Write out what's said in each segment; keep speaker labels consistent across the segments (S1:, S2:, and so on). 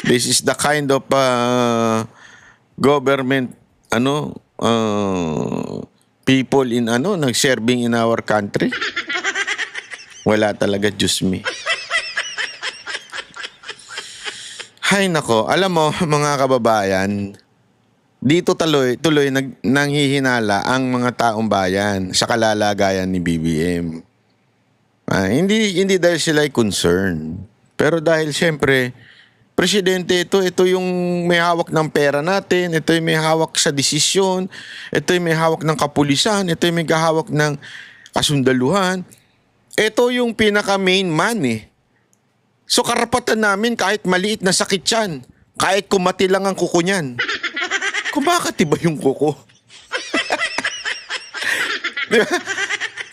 S1: This is the kind of government people in nag-serving in our country. Wala talaga, Diyos me. Hay nako, alam mo mga kababayan, dito tuloy nanghihinala ang mga taong bayan sa kalalagayan ni BBM. Hindi dahil sila ay concerned, pero dahil siyempre presidente ito yung may hawak ng pera natin, ito yung may hawak sa desisyon, ito yung may hawak ng kapulisan, ito yung may hawak ng kasundaluhan. Ito yung pinaka main man eh. So karapatan namin kahit maliit na sakit yan, kahit kumati lang ang kuko niyan. Kumakati ba yung kuko? Diba?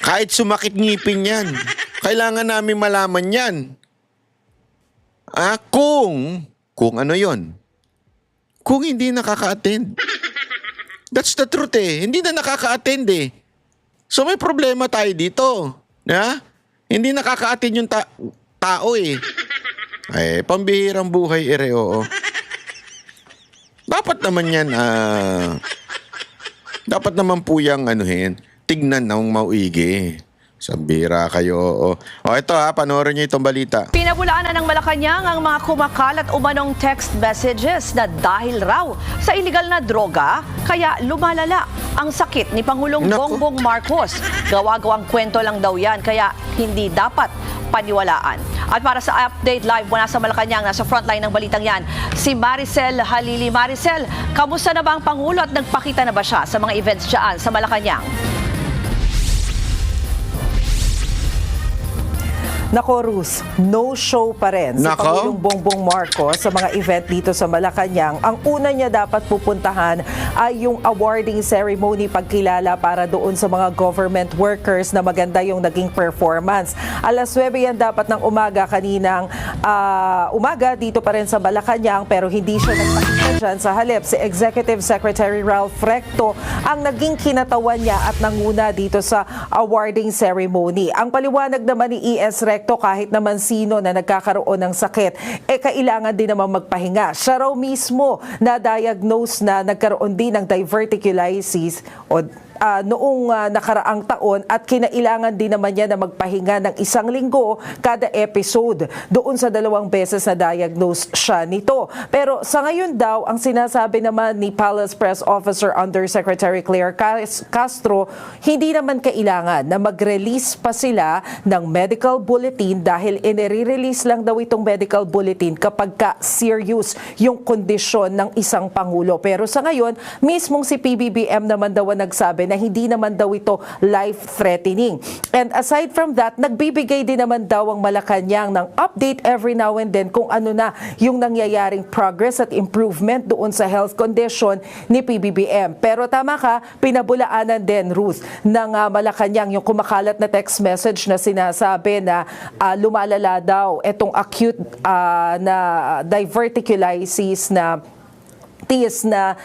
S1: Kahit sumakit ngipin yan, kailangan namin malaman yan. Kung ano yon? Kung hindi nakaka-attend. That's the truth eh. Hindi na nakaka-attend eh. So may problema tayo dito. Hindi nakaka-attend yung tao eh. Pambihirang buhay oo. Dapat naman yan, dapat naman po yung tignan ng mauigi. Sambira kayo. Ito panoorin niyo itong balita.
S2: Pinabulaan na ng Malacanang ang mga kumakalat umanong text messages na dahil raw sa iligal na droga, kaya lumalala ang sakit ni Pangulong Bongbong Marcos. Gawa-gawang kwento lang daw yan, kaya hindi dapat paniwalaan. At para sa update live mula sa Malacanang, nasa frontline ng balitang yan, si Maricel Halili. Maricel, kamusta na ba ang Pangulo at nagpakita na ba siya sa mga events dyan sa Malacanang?
S3: Nako, Ruth, no show pa rin si Pangulong Bongbong Marcos sa mga event dito sa Malacanang. Ang una niya dapat pupuntahan ay yung awarding ceremony, pagkilala para doon sa mga government workers na maganda yung naging performance. Alas 9 yan dapat ng umaga kaninang umaga dito pa rin sa Malacanang, pero hindi siya nagpakita dyan. Sa halip, si Executive Secretary Ralph Recto ang naging kinatawan niya at nanguna dito sa awarding ceremony. Ang paliwanag naman ni ES Recto, kahit naman sino na nagkakaroon ng sakit, kailangan din naman magpahinga. Siya raw mismo na-diagnose na nagkaroon din ng diverticulitis noong nakaraang taon at kinailangan din naman niya na magpahinga ng 1 linggo kada episode. Doon sa 2 beses na diagnose siya nito. Pero sa ngayon daw, ang sinasabi naman ni Palace Press Officer Undersecretary Claire Castro, hindi naman kailangan na mag-release pa sila ng medical bulletin dahil inire-release lang daw itong medical bulletin kapag serious yung kondisyon ng isang Pangulo. Pero sa ngayon, mismong si PBBM naman daw ang nagsabi na hindi naman daw ito life-threatening. And aside from that, nagbibigay din naman daw ang Malacanang ng update every now and then kung ano na yung nangyayaring progress at improvement doon sa health condition ni PBBM. Pero tama ka, pinabulaanan din, Ruth, ng Malacanang yung kumakalat na text message na sinasabi na lumalala daw itong acute na diverticulitis na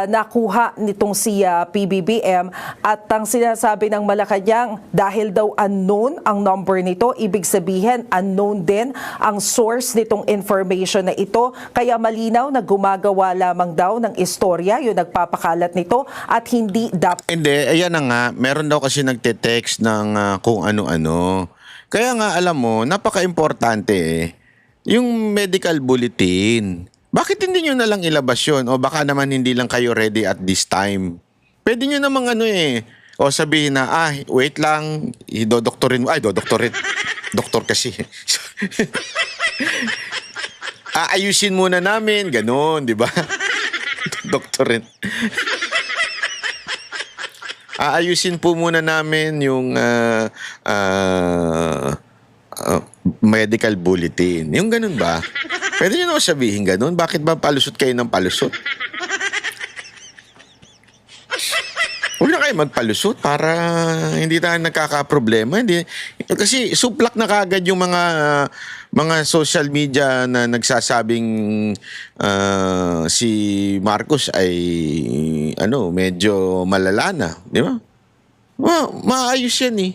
S3: nakuha nitong si PBBM, at ang sinasabi ng Malacanang, dahil daw unknown ang number nito, ibig sabihin unknown din ang source nitong information na ito, kaya malinaw na gumagawa lamang daw ng istorya yung nagpapakalat nito at hindi dapat.
S1: Hindi, ayan na nga, meron daw kasi nagte-text ng kung ano-ano. Kaya nga alam mo, napaka-importante yung medical bulletin. Bakit hindi nyo na lang ilabas yun? O baka naman hindi lang kayo ready at this time. Pwede nyo namang o sabihin na, wait lang, idodoktorin mo. Dodoktorin. Doktor kasi. Aayusin muna namin, ganun, di ba? Doktorin. Aayusin po muna namin yung medical bulletin. Yung ganun ba? Pwede nyo naman sabihin ganun. Bakit ba palusot kayo ng palusot? Huwag na kayo magpalusot para hindi tayo nagkakaproblema. Kasi suplak na kagad yung mga social media na nagsasabing si Marcos ay medyo malala na. Di ba? Maayos yan eh.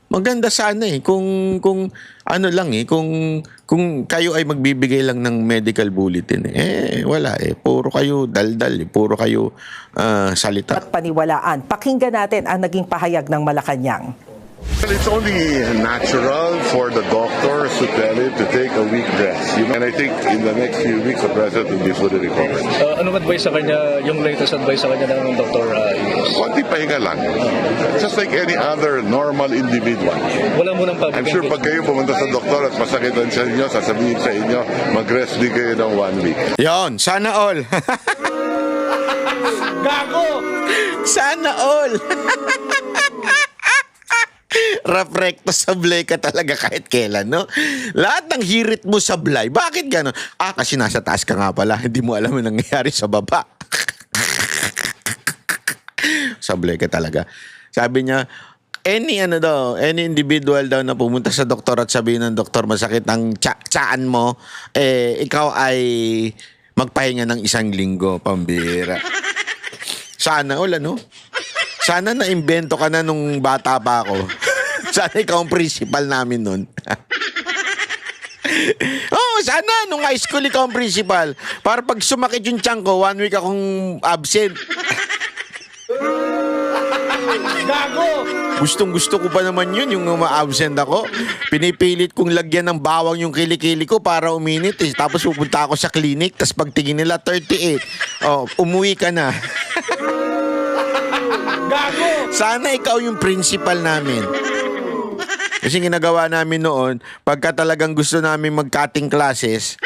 S1: Maganda sana kung ano lang kung kayo ay magbibigay lang ng medical bulletin wala puro kayo daldal puro kayo salita.
S3: At paniwalaan. Pakinggan natin ang naging pahayag ng Malacanang.
S4: Well, it's only natural for the doctors to tell him to take a week rest. And I think in the next few weeks, the president will be fully recovered.
S5: Anong advice sa kanya, yung latest advice sa kanya ng Dr. Imus?
S4: Konti pahinga lang. Just like any other normal individual.
S5: Wala mo ng public
S4: I'm sure pag kayo pumunta sa doktor at masakit ang sa inyo, sasabihin sa inyo, mag-rest din kayo ng 1 week.
S1: Yon, sana all. Gago! Sana all. Raprekto sablay ka talaga kahit kailan, no? Lahat ng hirit mo sablay. Bakit gano'n? Kasi nasa taas ka nga pala. Hindi mo alam ang nangyayari sa baba. Sablay ka talaga. Sabi niya, any individual daw na pumunta sa doktor at sabihin ng doktor masakit ang tsaan mo, ikaw ay magpahinga ng 1 linggo, pambira. Sana all, ano? Sana na-imbento ka na nung bata pa ako. Sana ikaw ang principal namin nun. Sana nung high school ikaw ang principal. Para pag sumakit yung tiyan ko, 1 week akong absent. Gago! Gustong-gusto ko pa naman yun, yung ma-absent ako. Pinipilit kong lagyan ng bawang yung kilikili ko para uminit. Tapos pupunta ako sa clinic, tapos pagtingin nila 38. Umuwi ka na. Gago! Sana ikaw yung principal namin. Kasi ginagawa namin noon, pagka talagang gusto namin mag-cutting classes,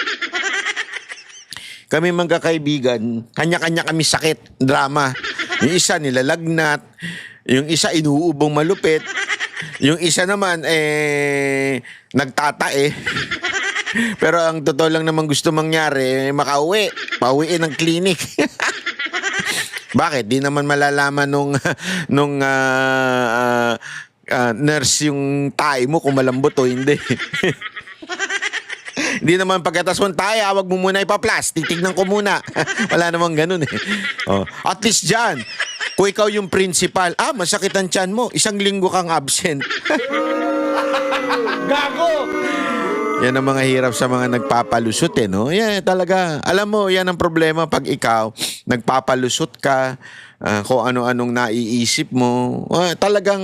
S1: kami magkakaibigan, kanya-kanya kami sakit, drama. Yung isa nilalagnat, yung isa inuubong malupit, yung isa naman nagtatae. Pero ang totoo lang naman gusto mangyari, makauwi, pauwiin ng clinic. Bakit? Di naman malalaman nung nurse yung tae mo kung malambot o hindi. Hindi naman pagkatas mong tae, wag mo muna ipaplas. Titignan ko muna. Wala namang ganun At least dyan, kung ikaw yung principal, masakit ang tiyan mo, 1 linggo kang absent. Gago! Yan ang mga hirap sa mga nagpapalusot no? Yan talaga. Alam mo, yan ang problema pag ikaw nagpapalusot ka, kung ano-anong naiisip mo. Talagang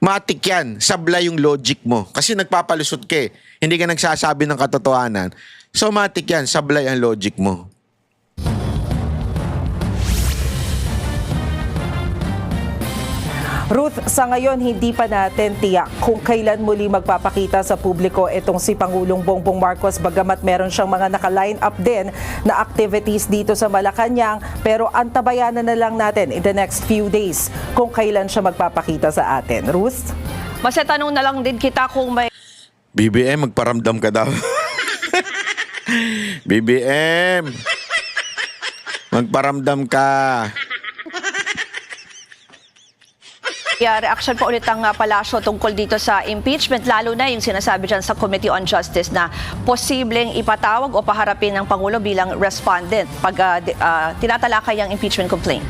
S1: matik yan. Sablay yung logic mo. Kasi nagpapalusot ka Hindi ka nagsasabi ng katotohanan. So matik yan. Sablay ang logic mo.
S3: Ruth, sa ngayon hindi pa natin tiyak kung kailan muli magpapakita sa publiko itong si Pangulong Bongbong Marcos, bagamat meron siyang mga naka-line up din na activities dito sa Malacanang, pero antabayanan na lang natin in the next few days kung kailan siya magpapakita sa atin. Ruth?
S2: Tanong na lang din kita kung may
S1: BBM, magparamdam ka daw. BBM, magparamdam ka.
S2: reaction pa ulit ang palasyo tungkol dito sa impeachment, lalo na yung sinasabi dyan sa Committee on Justice na posibleng ipatawag o paharapin ng Pangulo bilang respondent pag tinatalakay ang impeachment complaint.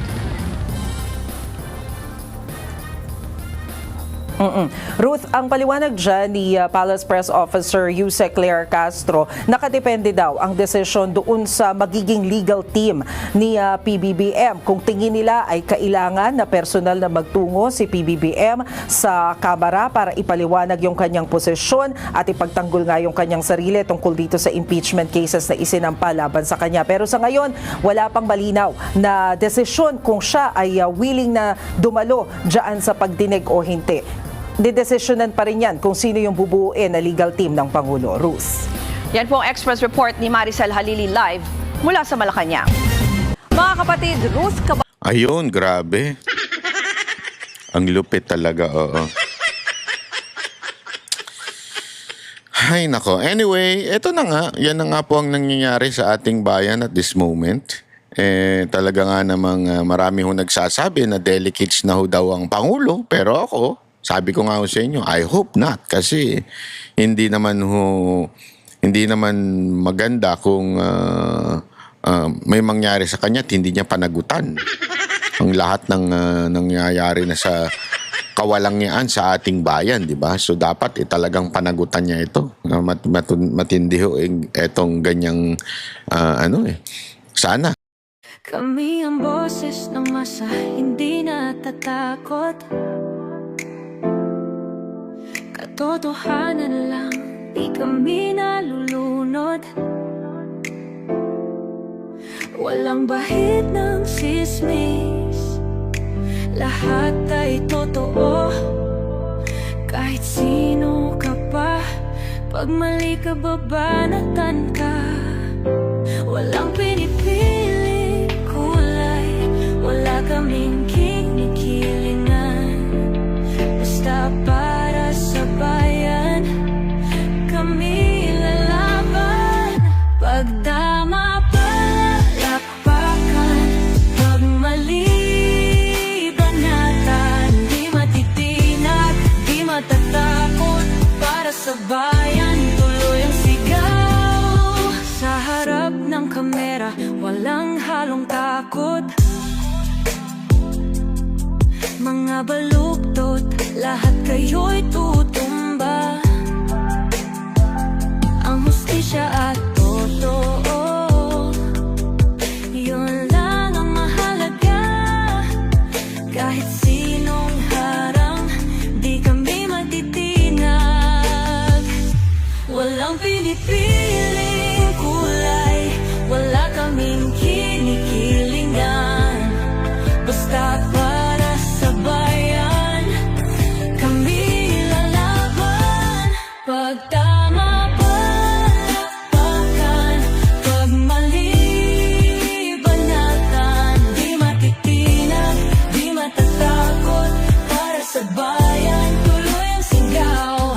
S3: Ruth, ang paliwanag dyan ni Palace Press Officer Yusek Claire Castro, nakadepende daw ang desisyon doon sa magiging legal team ni PBBM. Kung tingin nila ay kailangan na personal na magtungo si PBBM sa Kamara para ipaliwanag yung kanyang posisyon at ipagtanggol nga yung kanyang sarili tungkol dito sa impeachment cases na isinampa laban sa kanya. Pero sa ngayon, wala pang malinaw na desisyon kung siya ay willing na dumalo dyan sa pagdinig o hindi. Didesisyonan pa rin yan kung sino yung bubuuin na legal team ng Pangulo. Ruth.
S2: Yan po ang Express Report ni Maricel Halili live mula sa Malacanang. Mga kapatid, Ruth
S1: Ayun, grabe. Ang lupit talaga, oo. Ay, nako. Anyway, eto na nga. Yan na nga po ang nangyayari sa ating bayan at this moment. Talaga nga namang marami ho nagsasabi na delicates na ho daw ang Pangulo. Pero ako, sabi ko nga ho sa inyo, I hope not. Kasi hindi naman maganda kung may mangyari sa kanya at hindi niya panagutan ang lahat ng nangyayari na sa kawalangyaan sa ating bayan, di ba? So dapat talagang panagutan niya ito. Matindi ho etong ganyang sana.
S6: Kami ang boses ng masa, hindi natatakot. Katotohanan lang, di kami nalulunod. Walang bahid ng sismis, lahat ay totoo. Kahit sino ka pa, pag mali ka babanatan ka. Walang pinipiling kulay, wala kaming kinikilingan. Basta para sa bayan, kami lalaban. Pagdama palakpakan, pag mali banatan. Di matitinag, di matatakot, para sa bayan tuloy ang sigaw. Sa harap ng kamera, walang halong takot. Mga baluktot, lahat kayo'y tutumba. Ang hustisya at totoo, yun lang ang mahalaga. Kahit sinong harang, di kami matitinag. Walang pinipiling kulay, wala kaming kinikilingan. Basta para sa bayan, kami lalaban. Pag tama palakpakan, pag mali banatan. Di matitinag, di matatakot, para sa bayan tuloy ang sigaw.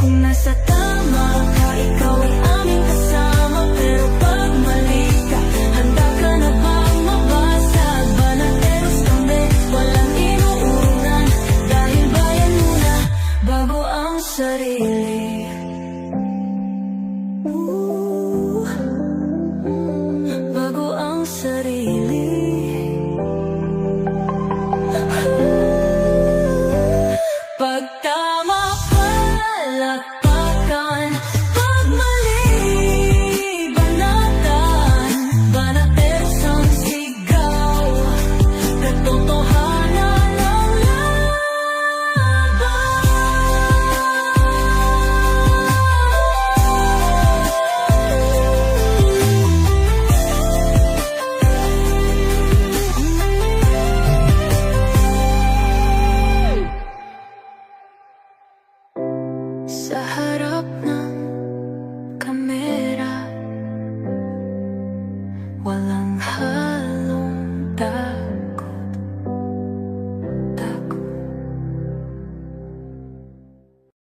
S6: Kung nasa tama ka, ikaw ay aming kasama. Pero pag mali ka, handa ka na bang mabasag? Banateros kami, walang inuunan. Dahil bayan muna, bago ang sarili. Bago ang sarili. Pag tama palakpakan, pag mali banatan. Banateros ang sigaw, katotohanan ang sa harap ng kamera, walang